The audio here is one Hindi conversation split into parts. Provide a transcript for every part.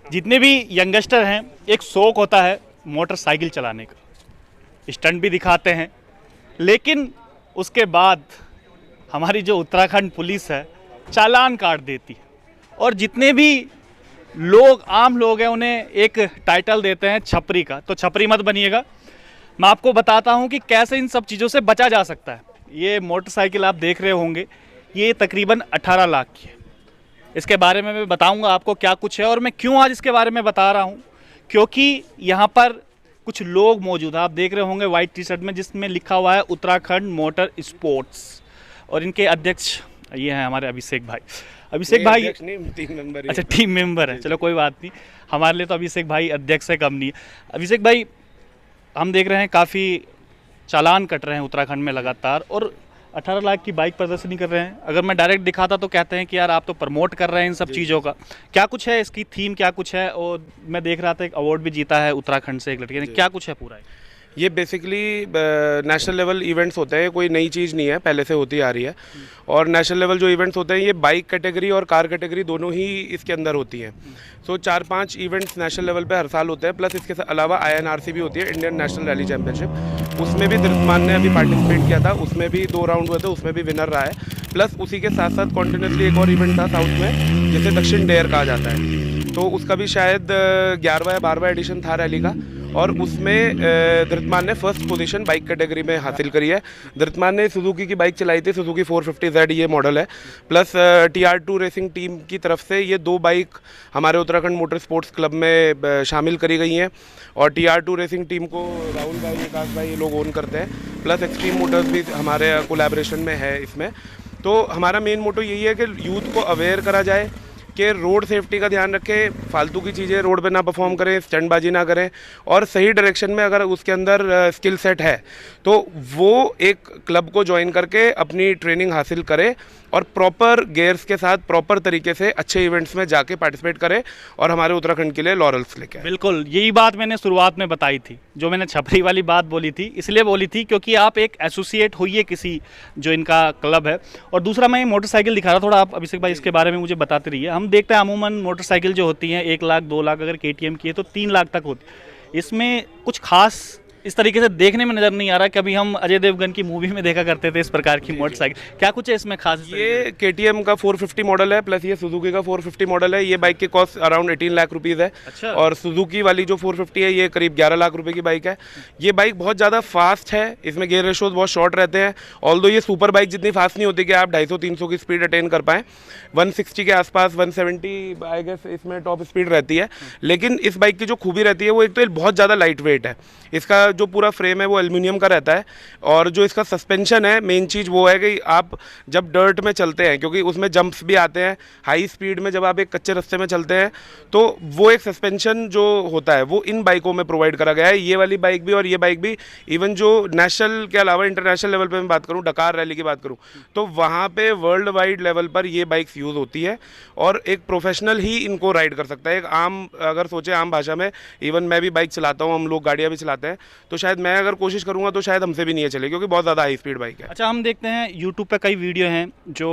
जितने भी यंगस्टर हैं, एक शौक होता है मोटरसाइकिल चलाने का, स्टंट भी दिखाते हैं, लेकिन उसके बाद हमारी जो उत्तराखंड पुलिस है चालान काट देती है। और जितने भी लोग आम लोग हैं उन्हें एक टाइटल देते हैं छपरी का। तो छपरी मत बनिएगा, मैं आपको बताता हूं कि कैसे इन सब चीज़ों से बचा जा सकता है। ये मोटरसाइकिल आप देख रहे होंगे, ये तकरीबन 18 लाख की है। इसके बारे में मैं बताऊंगा आपको क्या कुछ है और मैं क्यों आज इसके बारे में बता रहा हूं, क्योंकि यहाँ पर कुछ लोग मौजूद हैं। आप देख रहे होंगे वाइट टी शर्ट में, जिसमें लिखा हुआ है उत्तराखंड मोटर स्पोर्ट्स, और इनके अध्यक्ष ये हैं हमारे अभिषेक भाई। अभिषेक भाई टीम मेंबर अच्छा, टीम मेंबर है, चलो कोई बात नहीं, हमारे लिए तो अभिषेक भाई अध्यक्ष से कम नहीं है। अभिषेक भाई, हम देख रहे हैं काफ़ी चालान कट रहे हैं उत्तराखंड में लगातार, और 18 लाख की बाइक प्रदर्शनी कर रहे हैं। अगर मैं डायरेक्ट दिखाता तो कहते हैं कि यार आप तो प्रमोट कर रहे हैं इन सब चीज़ों का। क्या कुछ है इसकी थीम, क्या कुछ है? और मैं देख रहा था एक अवार्ड भी जीता है उत्तराखंड से एक लड़के ने, क्या कुछ है पूरा? ये बेसिकली नेशनल लेवल इवेंट्स होते हैं, कोई नई चीज़ नहीं है, पहले से होती आ रही है। और नेशनल लेवल जो इवेंट्स होते हैं ये बाइक कैटेगरी और कार कैटेगरी दोनों ही इसके अंदर होती हैं। सो 4-5 इवेंट्स नेशनल लेवल पे हर साल होते हैं, प्लस इसके अलावा INRC भी होती है, इंडियन नेशनल रैली चैंपियनशिप। उसमें भी धृतमान ने अभी पार्टिसिपेट किया था, उसमें भी 2 राउंड हुए थे, उसमें भी विनर रहा है। प्लस उसी के साथ साथ कॉन्टिन्यूसली एक और इवेंट था साउथ में, जिसे दक्षिण डेयर कहा जाता है, तो उसका भी शायद 11वां या 12वां एडिशन था रैली का, और उसमें धृतमान ने फर्स्ट पोजीशन बाइक कैटेगरी में हासिल करी है। धृतमान ने सुजुकी की बाइक चलाई थी, सुजुकी 450Z ये मॉडल है। प्लस TR2 रेसिंग टीम की तरफ से ये 2 बाइक हमारे उत्तराखंड मोटर स्पोर्ट्स क्लब में शामिल करी गई हैं, और TR2 रेसिंग टीम को राहुल भाई, विकास भाई ये लोग ओन करते हैं। प्लस एक्सट्रीम मोटर्स भी हमारे कोलैबोरेशन में है इसमें। तो हमारा मेन मोटो यही है कि यूथ को अवेयर करा जाए कि रोड सेफ्टी का ध्यान रखें, फालतू की चीज़ें रोड पे ना परफॉर्म करें, स्टंटबाजी ना करें, और सही डायरेक्शन में अगर उसके अंदर स्किल सेट है तो वो एक क्लब को ज्वाइन करके अपनी ट्रेनिंग हासिल करे और प्रॉपर गेयर्स के साथ प्रॉपर तरीके से अच्छे इवेंट्स में जाके पार्टिसिपेट करे और हमारे उत्तराखंड के लिए लॉरल्स लेके आए। बिल्कुल, यही बात मैंने शुरुआत में बताई थी, जो मैंने छपरी वाली बात बोली थी, इसलिए बोली थी क्योंकि आप एक एसोसिएट होइए किसी जो इनका क्लब है। और दूसरा, मैं मोटरसाइकिल दिखा रहा, थोड़ा आप अभिषेक भाई इसके बारे में मुझे बताते रहिए। हम देखते हैं अमूमन मोटरसाइकिल जो होती हैं 1 लाख 2 लाख, अगर KTM की है तो 3 लाख तक होती है। इसमें कुछ खास इस तरीके से देखने में नज़र नहीं आ रहा कि अभी हम अजय देवगन की मूवी में देखा करते थे इस प्रकार की मोटरसाइकिल। क्या कुछ है इसमें खास? ये KTM का 450 मॉडल है, प्लस ये सुजुकी का 450 मॉडल है। ये बाइक की कॉस्ट अराउंड 18 लाख रुपीज़ है। अच्छा। और सुजुकी वाली जो 450 है ये करीब 11 लाख रुपए की बाइक है। ये बाइक बहुत ज़्यादा फास्ट है, इसमें गियर रेशोज बहुत शॉर्ट रहते हैं। ऑल्दो ये सुपर बाइक जितनी फास्ट नहीं होती कि आप 250-300 की स्पीड अटेन कर पाएँ, 160 के आसपास, 170 आई गेस इसमें टॉप स्पीड रहती है। लेकिन इस बाइक की जो खूबी रहती है वो एक तो बहुत ज़्यादा लाइट वेट है, इसका जो पूरा फ्रेम है वो एल्युमिनियम का रहता है, और जो इसका सस्पेंशन है, मेन चीज़ वो है कि आप जब डर्ट में चलते हैं, क्योंकि उसमें जंप्स भी आते हैं हाई स्पीड में, जब आप एक कच्चे रास्ते में चलते हैं तो वो एक सस्पेंशन जो होता है वो इन बाइकों में प्रोवाइड करा गया है। ये वाली बाइक भी और ये बाइक भी, इवन जो नेशनल के अलावा इंटरनेशनल लेवल पर मैं बात करूँ, डकार रैली की बात करूँ, तो वहाँ पर वर्ल्ड वाइड लेवल पर ये बाइक्स यूज़ होती है, और एक प्रोफेशनल ही इनको राइड कर सकता है। एक आम, अगर सोचे आम भाषा में, इवन मैं भी बाइक चलाता हूँ, हम लोग गाड़ियाँ भी चलाते हैं, तो शायद मैं अगर कोशिश करूंगा तो शायद हमसे भी नहीं चले, क्योंकि बहुत ज़्यादा हाई स्पीड बाइक है। अच्छा, हम देखते हैं यूट्यूब पे कई वीडियो हैं जो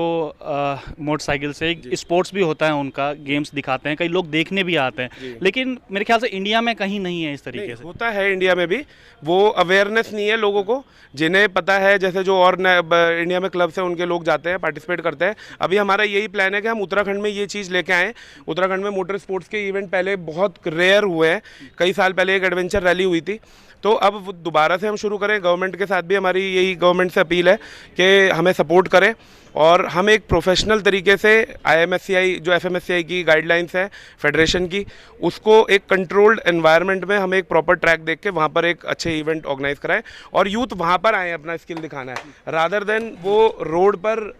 मोटरसाइकिल से स्पोर्ट्स भी होता है, उनका गेम्स दिखाते हैं, कई लोग देखने भी आते हैं, लेकिन मेरे ख्याल से इंडिया में कहीं नहीं है इस तरीके से। होता है इंडिया में भी, वो अवेयरनेस नहीं है लोगों को, जिन्हें पता है, जैसे जो और इंडिया में क्लब्स हैं उनके लोग जाते हैं, पार्टिसिपेट करते हैं। अभी हमारा यही प्लान है कि हम उत्तराखंड में ये चीज़ लेके आएँ। उत्तराखंड में मोटर स्पोर्ट्स के इवेंट पहले बहुत रेयर हुए हैं, कई साल पहले एक एडवेंचर रैली हुई थी, तो अब दोबारा से हम शुरू करें। गवर्नमेंट के साथ भी हमारी यही गवर्नमेंट से अपील है कि हमें सपोर्ट करें, और हम एक प्रोफेशनल तरीके से IMSCI जो FMSCI की गाइडलाइंस है फेडरेशन की, उसको एक कंट्रोल्ड एनवायरनमेंट में हम एक प्रॉपर ट्रैक देख के वहाँ पर एक अच्छे इवेंट ऑर्गेनाइज कराएं, और यूथ वहाँ पर आए अपना स्किल दिखाना है, रादर देन वो रोड पर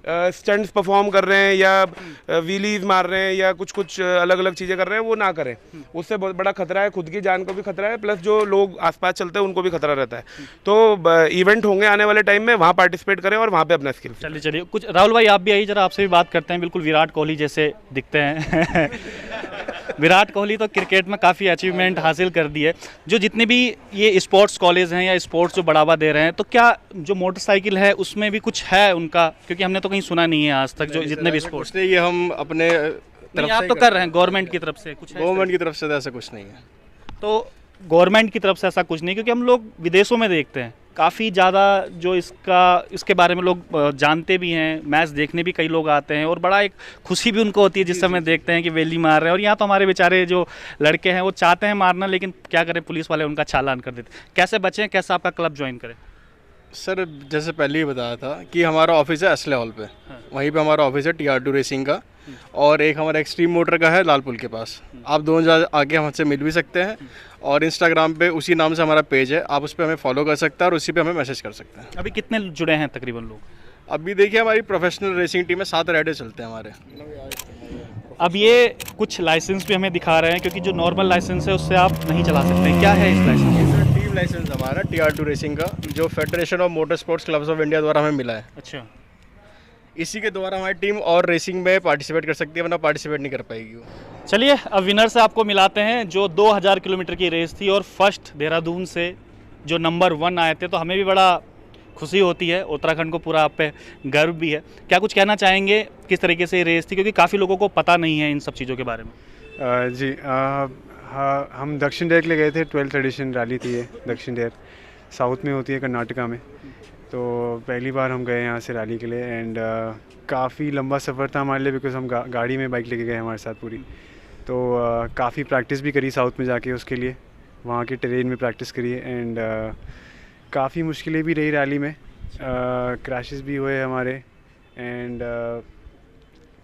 स्टंट्स परफॉर्म कर रहे हैं या व्हीलीज मार रहे हैं या कुछ अलग अलग चीज़ें कर रहे हैं, वो ना करें। उससे बहुत बड़ा खतरा है, खुद की जान को भी खतरा है, प्लस जो लोग आसपास चलते हैं उनको भी खतरा रहता है। तो इवेंट होंगे आने वाले टाइम में, वहाँ पार्टिसिपेट करें और वहाँ पे अपना स्किल। चलिए कुछ राहुल भाई आप भी आइए, जरा आपसे भी बात करते हैं। बिल्कुल विराट कोहली जैसे दिखते हैं विराट कोहली तो क्रिकेट में काफ़ी अचीवमेंट हासिल कर दी है। जो जितने भी ये स्पोर्ट्स कॉलेज हैं या स्पोर्ट्स जो बढ़ावा दे रहे हैं, तो क्या जो मोटरसाइकिल है उसमें भी कुछ है उनका? क्योंकि हमने तो कहीं सुना नहीं है आज तक, जो जितने भी स्पोर्ट्स। ये हम अपने नहीं, आप तो कर रहे हैं गवर्नमेंट की तरफ से कुछ है? गवर्नमेंट की तरफ से तो ऐसा कुछ नहीं है। तो गवर्नमेंट की तरफ से ऐसा कुछ नहीं, क्योंकि हम लोग विदेशों में देखते हैं काफ़ी ज़्यादा जो इसके बारे में लोग जानते भी हैं, मैच देखने भी कई लोग आते हैं और बड़ा एक खुशी भी उनको होती है जिस समय देखते हैं कि वेली मार रहे हैं। और यहाँ तो हमारे बेचारे जो लड़के हैं वो चाहते हैं मारना, लेकिन क्या करें, पुलिस वाले उनका चालान कर देते। कैसे बचें, कैसे आपका क्लब ज्वाइन करें? सर जैसे पहले ही बताया था कि हमारा ऑफिस है असले हॉल पे, वहीं पे हमारा ऑफिस है TR2 रेसिंग का, और एक हमारा एक्सट्रीम मोटर का है लाल पुल के पास। आप दोनों आके हमसे मिल भी सकते हैं, और इंस्टाग्राम पे उसी नाम से हमारा पेज है, आप उस पर हमें फॉलो कर सकते हैं और उसी पे हमें मैसेज कर सकते हैं। अभी कितने जुड़े हैं तकरीबन लोग? अभी देखिए हमारी प्रोफेशनल रेसिंग टीम में 7 राइडर चलते हैं हमारे। अब ये कुछ लाइसेंस भी हमें दिखा रहे हैं, क्योंकि जो नॉर्मल लाइसेंस है उससे आप नहीं चला सकते। क्या है इस लाइसेंस? सर टीम लाइसेंस हमारा TR2 रेसिंग का, जो federation of motor sports clubs of India द्वारा हमें मिला है। अच्छा, इसी के द्वारा हमारी टीम और रेसिंग में पार्टिसिपेट कर सकती है, वरना पार्टिसिपेट नहीं कर पाएगी वो। चलिए अब विनर से आपको मिलाते हैं, जो 2000 किलोमीटर की रेस थी और फर्स्ट देहरादून से जो नंबर 1 आए थे। तो हमें भी बड़ा खुशी होती है, उत्तराखंड को पूरा आप पे गर्व भी है। क्या कुछ कहना चाहेंगे, किस तरीके से ये रेस थी, क्योंकि काफ़ी लोगों को पता नहीं है इन सब चीज़ों के बारे में? जी हाँ, हम दक्षिण डेयर के लिए गए थे। 12th एडिशन रैली थी ये। दक्षिण डेयर साउथ में होती है, कर्नाटका में। तो पहली बार हम गए यहाँ से रैली के लिए, एंड काफ़ी लंबा सफ़र था हमारे लिए, बिकॉज हम गाड़ी में बाइक लेके गए हमारे साथ पूरी। तो काफ़ी प्रैक्टिस भी करी साउथ में जाके उसके लिए, वहाँ के टेरेन में प्रैक्टिस करी, एंड काफ़ी मुश्किलें भी रही रैली में। क्रैशेस भी हुए हमारे, एंड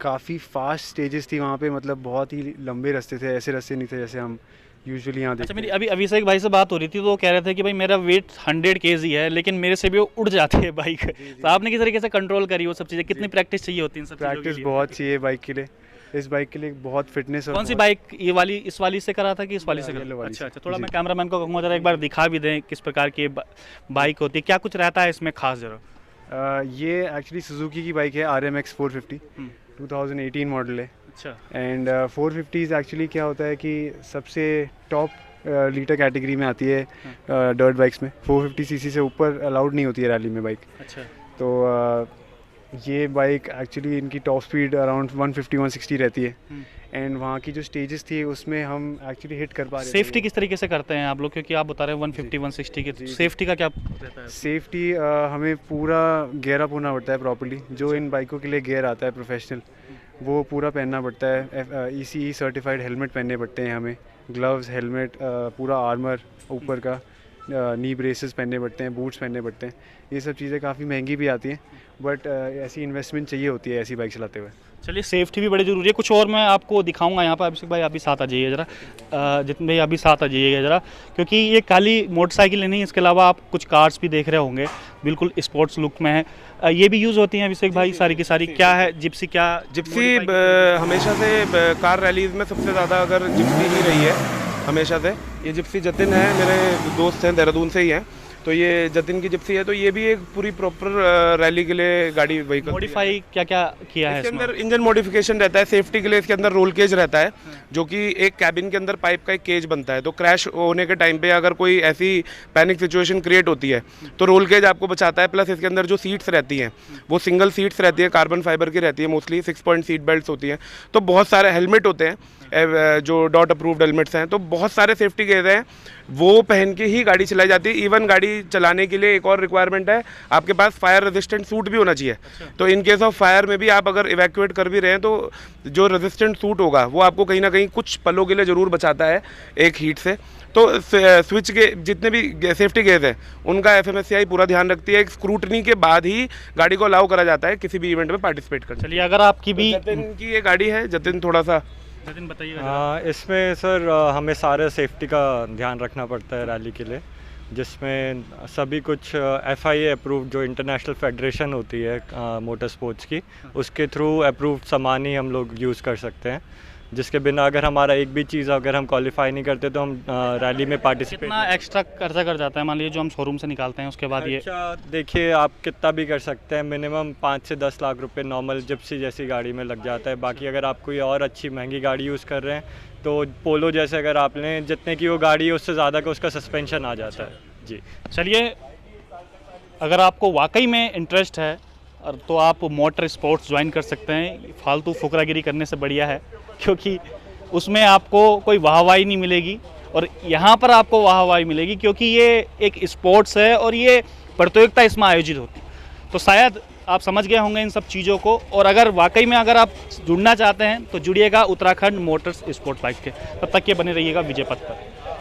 काफ़ी फास्ट स्टेजेस थी वहाँ पे, मतलब बहुत ही लंबे रास्ते थे, ऐसे रास्ते नहीं थे जैसे हम यूजुअली यहाँ अच्छा, देखते मेरी हैं। अभी अभिषेक भाई से बात हो रही थी, तो वो कह रहे थे कि भाई मेरा वेट 100 kg है, लेकिन मेरे से भी वो उड़ जाती है बाइक। तो आपने किस तरीके से कंट्रोल करी वो सब चीज़ें? कितनी प्रैक्टिस चाहिए होती है इन सब चीज़ों के प्रैक्टिस लिए? बहुत चाहिए बाइक के लिए। इस बाइक के लिए बहुत फिटनेस। और कौन सी बहुत- बाइक? ये वाली, इस वाली से करा था कि इस वाली से येलो करा? वाली अच्छा से। अच्छा, थोड़ा जी। मैं कैमरामैन को कहूँगा जरा एक बार दिखा भी दें किस प्रकार की बाइक होती है, क्या कुछ रहता है इसमें खास जरा? ये एक्चुअली सुजुकी की बाइक है, RMX 450, 2018 मॉडल है। अच्छा, एंड 450 एक्चुअली क्या होता है कि सबसे टॉप लीटर कैटेगरी में आती है डर्ट बाइक्स में। 450 सीसी से ऊपर अलाउड नहीं होती है रैली में बाइक। अच्छा, तो ये बाइक एक्चुअली इनकी टॉप स्पीड अराउंड 150-160 रहती है, एंड वहाँ की जो स्टेजेस थी उसमें हम एक्चुअली हिट कर पा रहे थे। सेफ्टी किस तरीके से करते हैं आप लोग, क्योंकि आप बता रहे हैं 150-160 की, सेफ्टी का क्या रहता है? सेफ्टी हमें पूरा गियर अप होना पड़ता है प्रॉपर्ली। जो इन बाइकों के लिए गियर आता है प्रोफेशनल, वो पूरा पहनना पड़ता है। ECE सर्टिफाइड हेलमेट पहनने पड़ते हैं हमें, ग्लव्स, हेलमेट, पूरा आर्मर ऊपर का, नी ब्रेसेस पहनने पड़ते हैं, बूट्स पहनने पड़ते हैं। ये सब चीज़ें काफ़ी महंगी भी आती हैं, बट ऐसी इन्वेस्टमेंट चाहिए होती है ऐसी बाइक चलाते हुए। चलिए, सेफ्टी भी बड़ी ज़रूरी है। कुछ और मैं आपको दिखाऊंगा यहाँ पर। अभिषेक भाई आप भी साथ आ जाइए ज़रा, जितने भाई आप भी साथ आ जाइएगा ज़रा, क्योंकि ये खाली मोटरसाइकिल नहीं, इसके अलावा आप कुछ कार्स भी देख रहे होंगे, बिल्कुल स्पोर्ट्स लुक में है। ये भी यूज़ होती हैं अभिषेक भाई सारी की सारी? क्या है जिप्सी? क्या जिप्सी हमेशा से कार रैलीज में सबसे ज़्यादा अगर जिप्सी ही रही है हमेशा से। ये जिप्सी जतिन है, मेरे दोस्त हैं, देहरादून से ही हैं, तो ये जतिन की जिप्सी है। तो ये भी एक पूरी प्रॉपर रैली के लिए गाड़ी व्हीकल मॉडिफाई क्या क्या किया है इसके इसमें? अंदर इंजन मॉडिफिकेशन रहता है, सेफ्टी के लिए इसके अंदर रोल केज रहता है, जो कि एक कैबिन के अंदर पाइप का एक केज बनता है। तो क्रैश होने के टाइम पे अगर कोई ऐसी पैनिक सिचुएशन क्रिएट होती है तो रोल केज आपको बचाता है। प्लस इसके अंदर जो सीट्स रहती हैं वो सिंगल सीट्स रहती है, कार्बन फाइबर की रहती है मोस्टली, 6 पॉइंट सीट बेल्ट होती हैं। तो बहुत सारे हेलमेट होते हैं जो डॉट अप्रूव्ड हेलमेट्स हैं, तो बहुत सारे सेफ्टी गेयर हैं, वो पहन के ही गाड़ी चलाई जाती है। इवन गाड़ी चलाने के लिए एक और रिक्वायरमेंट है, आपके पास फायर रेजिस्टेंट सूट भी होना चाहिए। तो इन केस ऑफ फायर में भी आप अगर इवैक्यूएट कर भी रहे हैं तो जो रेजिस्टेंट सूट होगा वो आपको कहीं ना कहीं कुछ पलों के लिए ज़रूर बचाता है एक हीट से। तो स्विच के जितने भी सेफ्टी गेयर्स हैं उनका FMSCI पूरा ध्यान रखती है। एक स्क्रूटनी के बाद ही गाड़ी को अलाउ करा जाता है किसी भी इवेंट में पार्टिसिपेट करने। चलिए, अगर आपकी भी जतिन की ये गाड़ी है, जतिन थोड़ा सा जतिन बताइएगा। इसमें सर हमें सारे सेफ्टी का ध्यान रखना पड़ता है रैली के लिए, जिसमें सभी कुछ FIA अप्रूव्ड जो इंटरनेशनल फेडरेशन होती है मोटर स्पोर्ट्स की, उसके थ्रू अप्रूव्ड सामान ही हम लोग यूज़ कर सकते हैं, जिसके बिना अगर हमारा एक भी चीज़ अगर हम क्वालिफाई नहीं करते तो हम रैली में पार्टिसिपेट। कितना एक्स्ट्रा खर्चा कर जाता है मान लीजिए जो हम शोरूम से निकालते हैं उसके बाद? ये देखिए आप कितना भी कर सकते हैं, मिनिमम 5 से 10 लाख रुपए नॉर्मल जिप्सी जैसी गाड़ी में लग जाता है। बाकी अगर आप कोई और अच्छी महंगी गाड़ी यूज़ कर रहे हैं तो पोलो जैसे अगर आप लें, जितने की वो गाड़ी है उससे ज़्यादा का उसका सस्पेंशन आ जाता है जी। चलिए, अगर आपको वाकई में इंटरेस्ट है और तो आप मोटर स्पोर्ट्स ज्वाइन कर सकते हैं। फालतू फुकरागिरी करने से बढ़िया है, क्योंकि उसमें आपको कोई वाहवाही नहीं मिलेगी और यहाँ पर आपको वाहवाही मिलेगी, क्योंकि ये एक स्पोर्ट्स है और ये प्रतियोगिता इसमें आयोजित होती है। तो शायद आप समझ गए होंगे इन सब चीज़ों को, और अगर वाकई में अगर आप जुड़ना चाहते हैं तो जुड़िएगा उत्तराखंड मोटर्स स्पोर्ट्स बाइक के। तब तक ये बने रहिएगा विजय पथ पर।